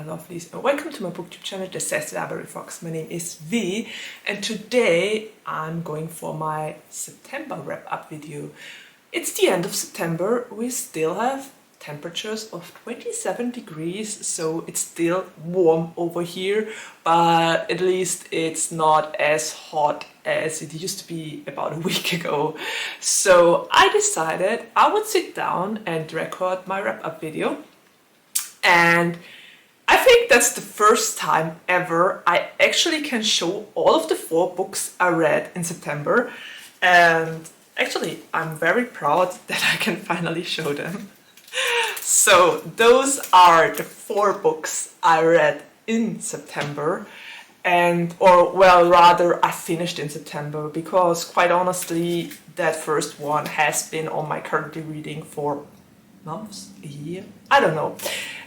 lovelies, and welcome to my booktube channel, The Sassy Library Fox. My name is V, and today I'm going for my September wrap-up video. It's the end of September. We still have temperatures of 27 degrees, so it's still warm over here, but at least it's not as hot as it used to be about a week ago. So I decided I would sit down and record my wrap-up video. And I think that's the first time ever I actually can show all of the 4 books I read in September. And actually, I'm very proud that I can finally show them. So those are the 4 books I read in September. I finished in September, because quite honestly, that first one has been on my currently reading for months, a year, I don't know.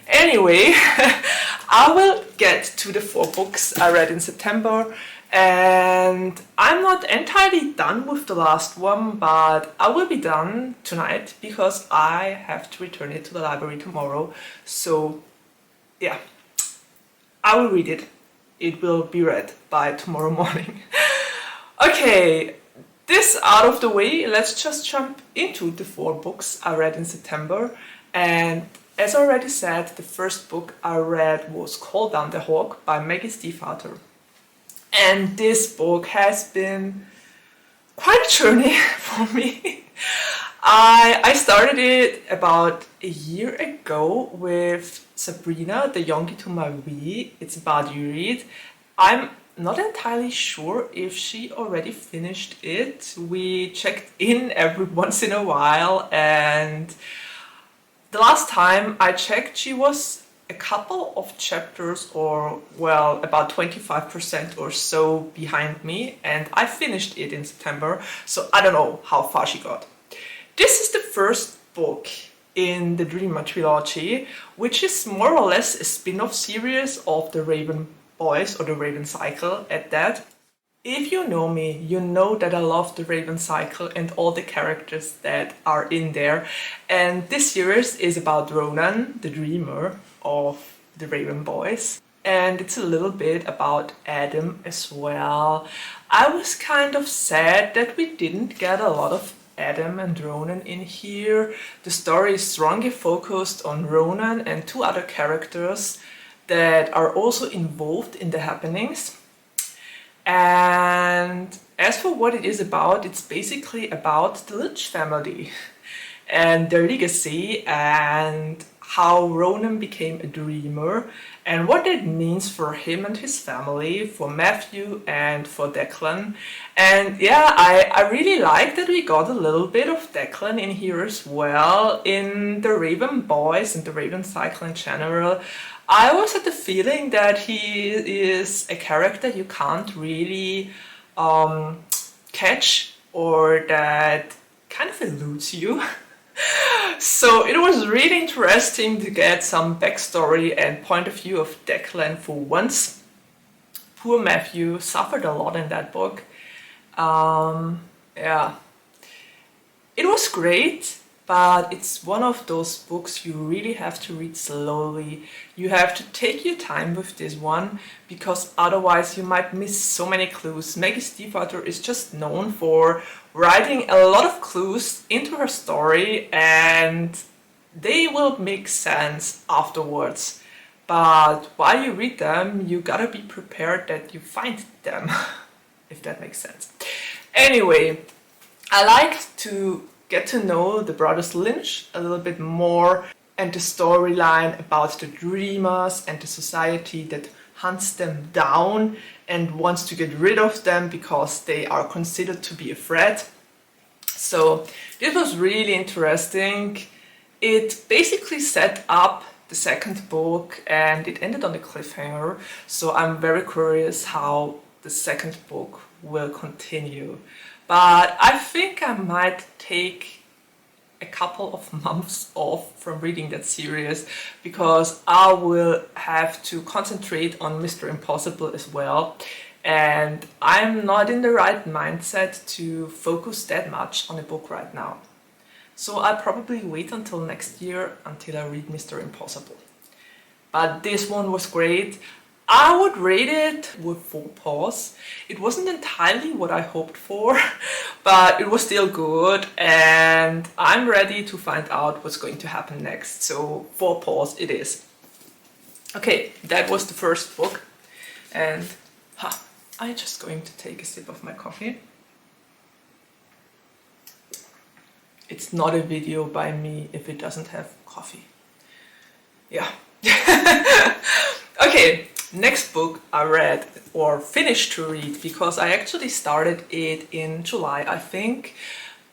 Anyway, I will get to the 4 books I read in September, and I'm not entirely done with the last one, but I will be done tonight because I have to return it to the library tomorrow. So yeah, I will read it. It will be read by tomorrow morning. Okay, this out of the way, let's just jump into the 4 books I read in September. And as I already said, the first book I read was Call Down the Hawk by Maggie Stiefvater. And this book has been quite a journey for me. I started it about a year ago with Sabrina, the Yongi to my Wii. It's about Reid. I'm not entirely sure if she already finished it. We checked in every once in a while, and the last time I checked, she was a couple of chapters, or well, about 25% or so behind me, and I finished it in September, so I don't know how far she got. This is the first book in the Dreamer trilogy, which is more or less a spin-off series of the Raven Boys, or the Raven Cycle at that. If you know me, you know that I love the Raven Cycle and all the characters that are in there. And this series is about Ronan, the dreamer of the Raven Boys. And it's a little bit about Adam as well. I was kind of sad that we didn't get a lot of Adam and Ronan in here. The story is strongly focused on Ronan and 2 other characters that are also involved in the happenings. And as for what it is about, it's basically about the Lynch family and their legacy, and how Ronan became a dreamer, and what that means for him and his family, for Matthew and for Declan. And yeah, I really like that we got a little bit of Declan in here as well. In the Raven Boys and the Raven Cycle in general, I always had the feeling that he is a character you can't really catch, or that kind of eludes you. So it was really interesting to get some backstory and point of view of Declan for once. Poor Matthew suffered a lot in that book. Yeah, it was great. But it's one of those books you really have to read slowly. You have to take your time with this one, because otherwise you might miss so many clues. Maggie Stiefvater is just known for writing a lot of clues into her story, and they will make sense afterwards. But while you read them, you gotta be prepared that you find them, if that makes sense. Anyway, I like to get to know the brothers Lynch a little bit more, and the storyline about the dreamers and the society that hunts them down and wants to get rid of them because they are considered to be a threat. So this was really interesting. It basically set up the second book, and it ended on a cliffhanger, so I'm very curious how the second book will continue. But I think I might take a couple of months off from reading that series, because I will have to concentrate on Mr. Impossible as well. And I'm not in the right mindset to focus that much on a book right now. So I'll probably wait until next year until I read Mr. Impossible. but this one was great. I would rate it with 4 paws. It wasn't entirely what I hoped for, but it was still good, and I'm ready to find out what's going to happen next. So 4 paws it is. Okay, that was the first book, and I'm just going to take a sip of my coffee. It's not a video by me if it doesn't have coffee. Yeah. Okay, next book I read or finished to read, because I actually started it in July, I think.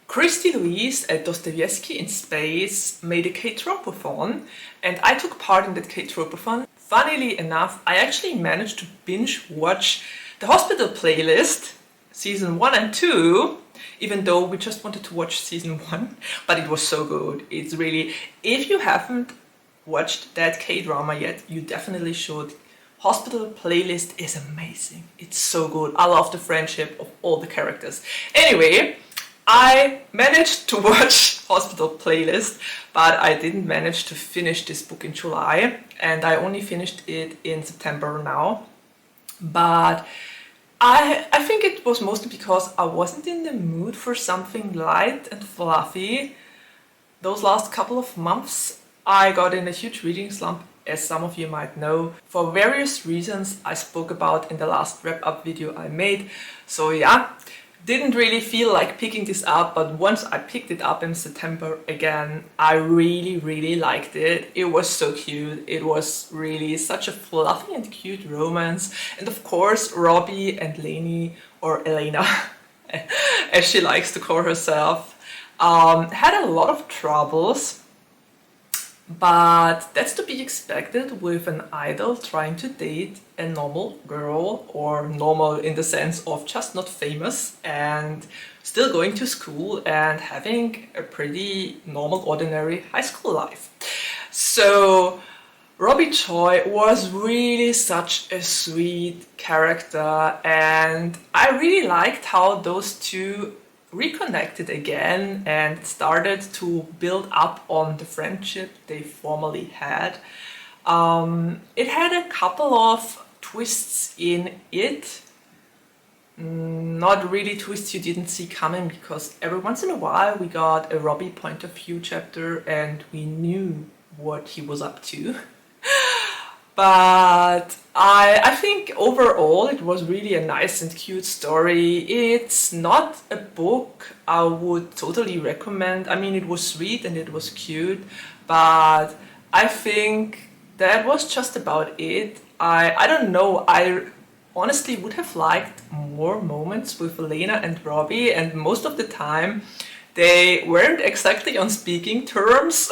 Christy Louise at Dostoevsky in Space made a K-Tropathon, and I took part in that K-Tropathon. Funnily enough, I actually managed to binge watch The Hospital Playlist, season 1 and 2, even though we just wanted to watch season 1, but it was so good. It's really, if you haven't watched that K-drama yet, you definitely should. Hospital Playlist is amazing. It's so good. I love the friendship of all the characters. Anyway, I managed to watch Hospital Playlist, but I didn't manage to finish this book in July, and I only finished it in September now. But I think it was mostly because I wasn't in the mood for something light and fluffy. Those last couple of months I got in a huge reading slump, as some of you might know, for various reasons I spoke about in the last wrap-up video I made. So yeah, didn't really feel like picking this up, but once I picked it up in September again, I really liked it. It was so cute. It was really such a fluffy and cute romance. And of course, Robbie and Lainey, or Elena, as she likes to call herself, had a lot of troubles. But that's to be expected with an idol trying to date a normal girl, or normal in the sense of just not famous and still going to school and having a pretty normal, ordinary high school life. So Robbie Choi was really such a sweet character, and I really liked how those two reconnected again and started to build up on the friendship they formerly had. It had a couple of twists in it. Not really twists you didn't see coming, because every once in a while we got a Robbie point of view chapter and we knew what he was up to. But I think overall it was really a nice and cute story. It's not a book I would totally recommend. I mean, it was sweet and it was cute, but I think that was just about it. I don't know, I honestly would have liked more moments with Elena and Robbie, and most of the time they weren't exactly on speaking terms.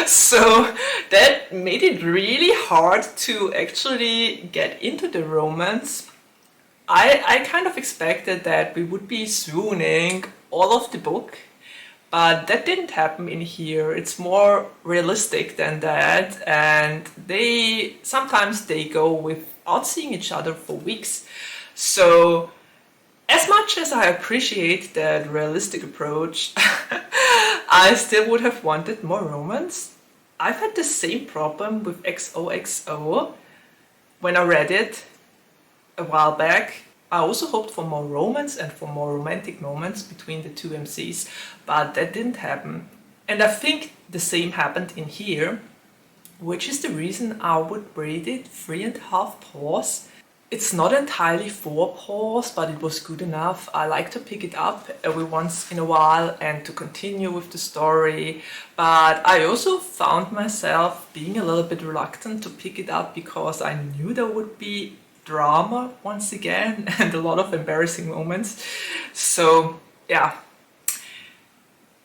So that made it really hard to actually get into the romance. I kind of expected that we would be swooning all of the book, but that didn't happen in here. It's more realistic than that, and sometimes they go without seeing each other for weeks. So as much as I appreciate that realistic approach, I still would have wanted more romance. I've had the same problem with XOXO when I read it a while back. I also hoped for more romance and for more romantic moments between the two MCs, but that didn't happen. And I think the same happened in here, which is the reason I would rate it 3.5 paws. It's not entirely 4 paws, but it was good enough. I like to pick it up every once in a while and to continue with the story. But I also found myself being a little bit reluctant to pick it up because I knew there would be drama once again and a lot of embarrassing moments. So yeah,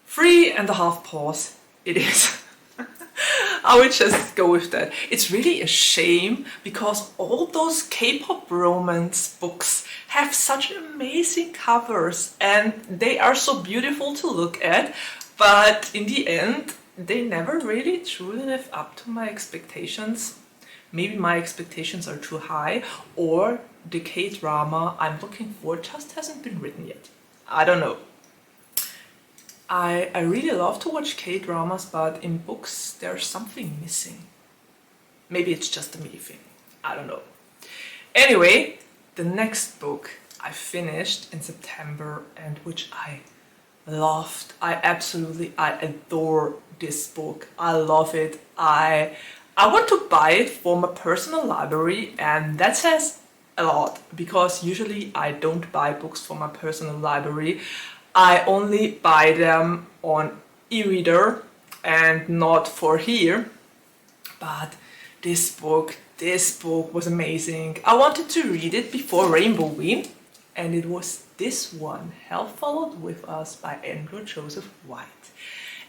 3.5 paws it is. I would just go with that. It's really a shame because all those K-pop romance books have such amazing covers and they are so beautiful to look at, but in the end they never really truly live up to my expectations. Maybe my expectations are too high, or the K-drama I'm looking for just hasn't been written yet. I don't know. I really love to watch K-dramas, but in books there's something missing. Maybe it's just a me thing. I don't know. Anyway, the next book I finished in September and which I loved. I adore this book. I love it. I want to buy it for my personal library, and that says a lot because usually I don't buy books for my personal library. I only buy them on e-reader and not for here. But this book was amazing. I wanted to read it before Rainboween, and it was this one, Hell Followed With Us by Andrew Joseph White.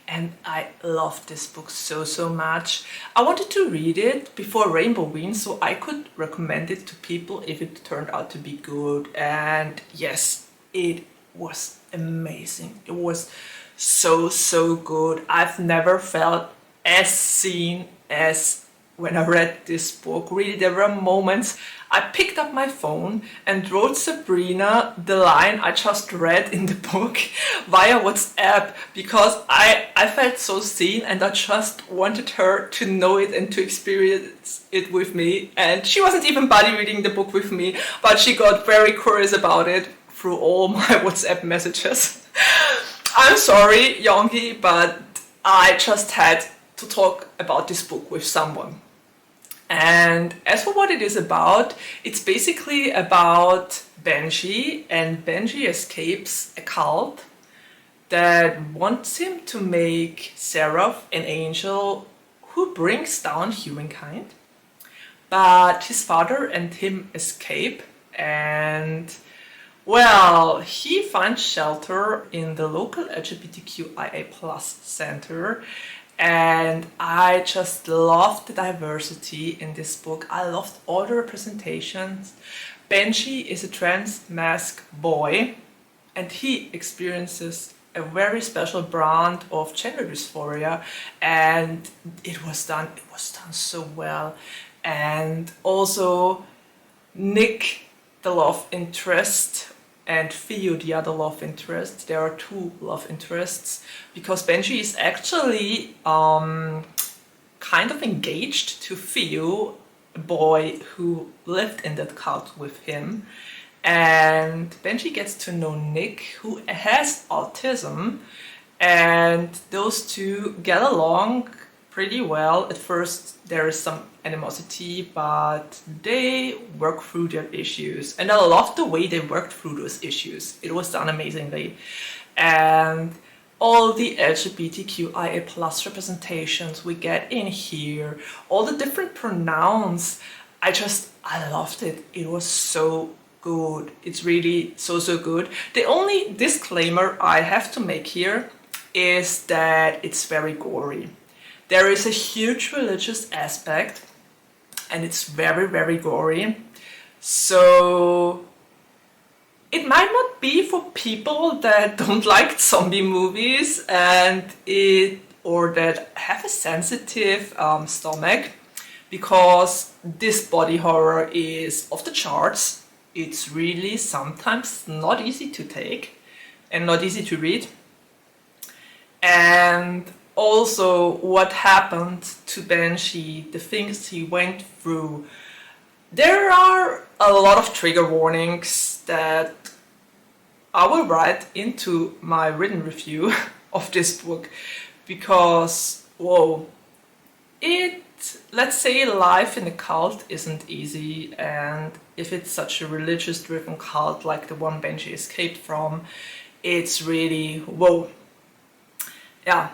And I loved this book so much. I wanted to read it before Rainboween so I could recommend it to people if it turned out to be good. And yes, it was amazing. It was so good. I've never felt as seen as when I read this book. Really, there were moments I picked up my phone and wrote Sabrina the line I just read in the book via WhatsApp because I felt so seen and I just wanted her to know it and to experience it with me. And she wasn't even buddy reading the book with me, but she got very curious about it through all my WhatsApp messages. I'm sorry, Yongi, but I just had to talk about this book with someone. And as for what it is about, it's basically about Benji, and Benji escapes a cult that wants him to make Seraph an angel who brings down humankind. But his father and him escape, and well, he finds shelter in the local LGBTQIA+ center. And I just loved the diversity in this book. I loved all the representations. Benji is a trans mask boy, and he experiences a very special brand of gender dysphoria, and it was done so well. And also Nick, the love interest, and Theo, the other love interest. There are two love interests because Benji is actually kind of engaged to Theo, a boy who lived in that cult with him. And Benji gets to know Nick, who has autism, and those two get along pretty well. At first there is some animosity, but they work through their issues, and I love the way they worked through those issues. It was done amazingly. And all the LGBTQIA+ representations we get in here, all the different pronouns, I loved it. It was so good. It's really so good. The only disclaimer I have to make here is that it's very gory. There is a huge religious aspect, and it's very gory. So it might not be for people that don't like zombie movies or that have a sensitive stomach, because this body horror is off the charts. It's really sometimes not easy to take and not easy to read. And also what happened to Benji, the things he went through. There are a lot of trigger warnings that I will write into my written review of this book because, whoa, let's say life in a cult isn't easy, and if it's such a religious driven cult like the one Benji escaped from, it's really, whoa. Yeah.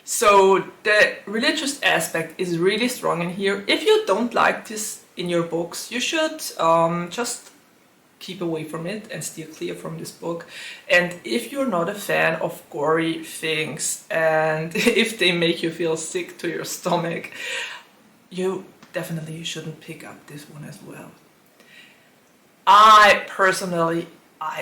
So the religious aspect is really strong in here. If you don't like this in your books, you should just keep away from it and steer clear from this book. And if you're not a fan of gory things and if they make you feel sick to your stomach, you definitely shouldn't pick up this one as well. I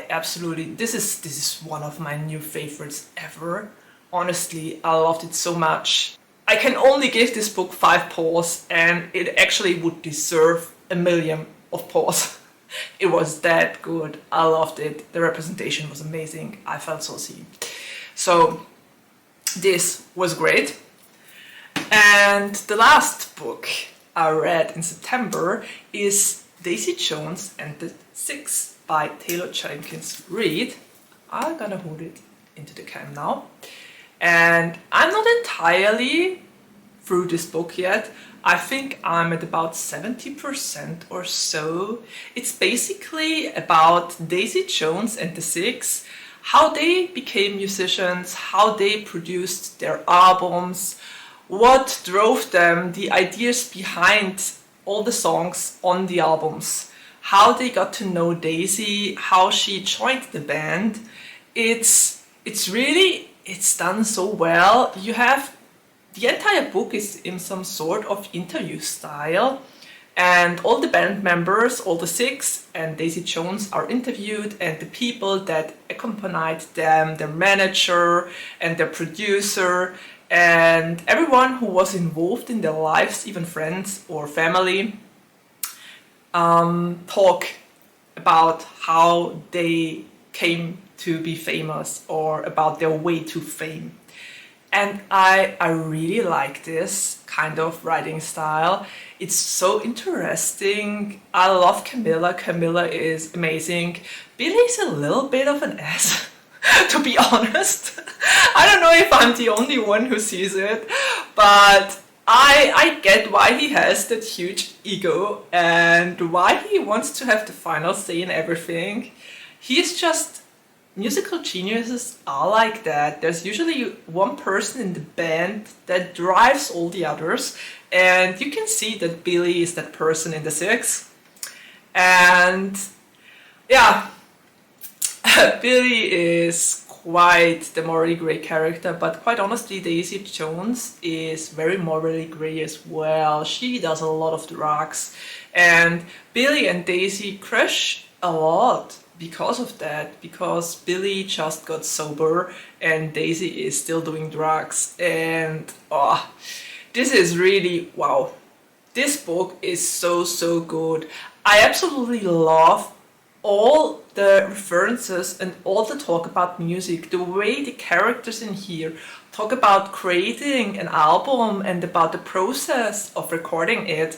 absolutely, this is one of my new favorites ever. Honestly, I loved it so much. I can only give this book 5 paws, and it actually would deserve 1,000,000 of paws. It was that good. I loved it. The representation was amazing. I felt so seen. So this was great. And the last book I read in September is Daisy Jones and the Six by Taylor Jenkins Reid. I'm gonna hold it into the cam now. And I'm not entirely through this book yet. I think I'm at about 70% or so. It's basically about Daisy Jones and the Six, how they became musicians, how they produced their albums, what drove them, the ideas behind all the songs on the albums, how they got to know Daisy, how she joined the band. It's done so well. You have the entire book is in some sort of interview style, and all the band members, all the Six and Daisy Jones are interviewed, and the people that accompanied them, their manager and their producer, and everyone who was involved in their lives, even friends or family, talk about how they came to be famous or about their way to fame. And I really like this kind of writing style. It's so interesting. I love Camilla. Camilla is amazing. Billy's a little bit of an ass, to be honest. I don't know if I'm the only one who sees it, but I get why he has that huge ego and why he wants to have the final say in everything. He's just... Musical geniuses are like that. There's usually one person in the band that drives all the others, and you can see that Billy is that person in the Six. And yeah, Billy is quite the morally grey character, but quite honestly, Daisy Jones is very morally grey as well. She does a lot of drugs, and Billy and Daisy crush a lot because of that, because Billy just got sober and Daisy is still doing drugs. And this is really wow. This book is so good. I absolutely love all the references and all the talk about music, the way the characters in here talk about creating an album and about the process of recording it.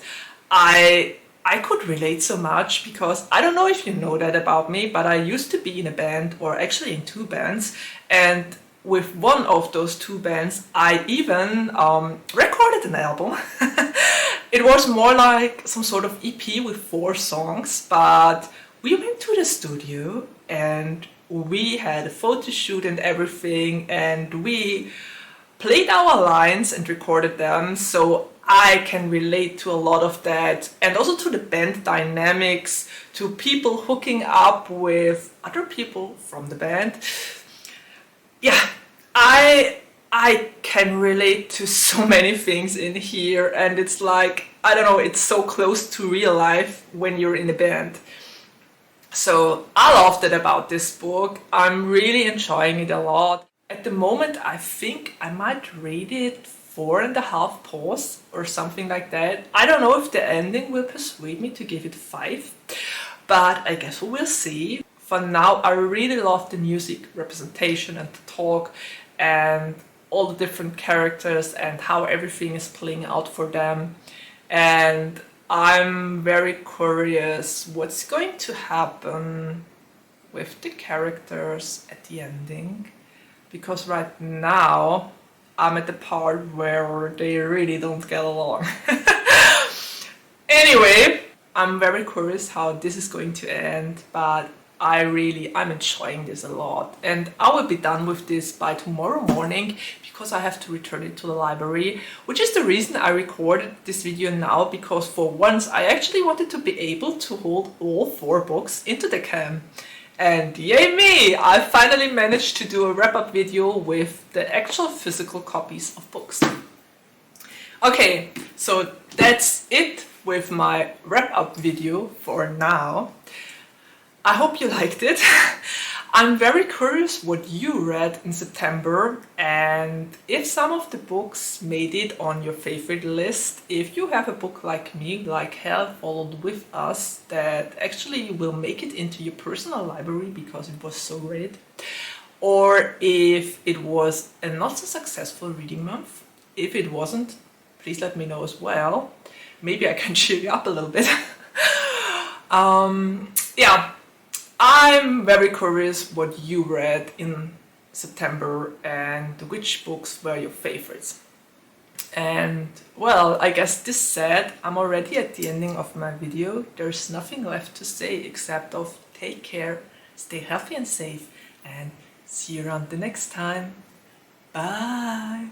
I could relate so much, because I don't know if you know that about me, but I used to be in a band, or actually in two bands, and with one of those two bands I even recorded an album. It was more like some sort of EP with 4 songs, but we went to the studio and we had a photo shoot and everything, and we played our lines and recorded them, so I can relate to a lot of that, and also to the band dynamics, to people hooking up with other people from the band. Yeah, I can relate to so many things in here, and it's like, I don't know, it's so close to real life when you're in a band. So I loved it about this book. I'm really enjoying it a lot. At the moment, I think I might rate it 4.5 paws or something like that. I don't know if the ending will persuade me to give it 5, but I guess we will see. For now, I really love the music representation and the talk and all the different characters and how everything is playing out for them. And I'm very curious what's going to happen with the characters at the ending, because right now I'm at the part where they really don't get along. Anyway, I'm very curious how this is going to end, but I'm enjoying this a lot, and I will be done with this by tomorrow morning, because I have to return it to the library, which is the reason I recorded this video now, because for once I actually wanted to be able to hold all 4 books into the cam. And yay me! I finally managed to do a wrap-up video with the actual physical copies of books. Okay, so that's it with my wrap-up video for now. I hope you liked it. I'm very curious what you read in September, and if some of the books made it on your favorite list. If you have a book like me, like Hell Followed With Us, that actually will make it into your personal library because it was so great. Or if it was a not so successful reading month. If it wasn't, please let me know as well. maybe I can cheer you up a little bit. Yeah, I'm very curious what you read in September and which books were your favorites. And well, I guess this said, I'm already at the ending of my video. There's nothing left to say except of take care, stay healthy and safe, and see you around the next time. Bye!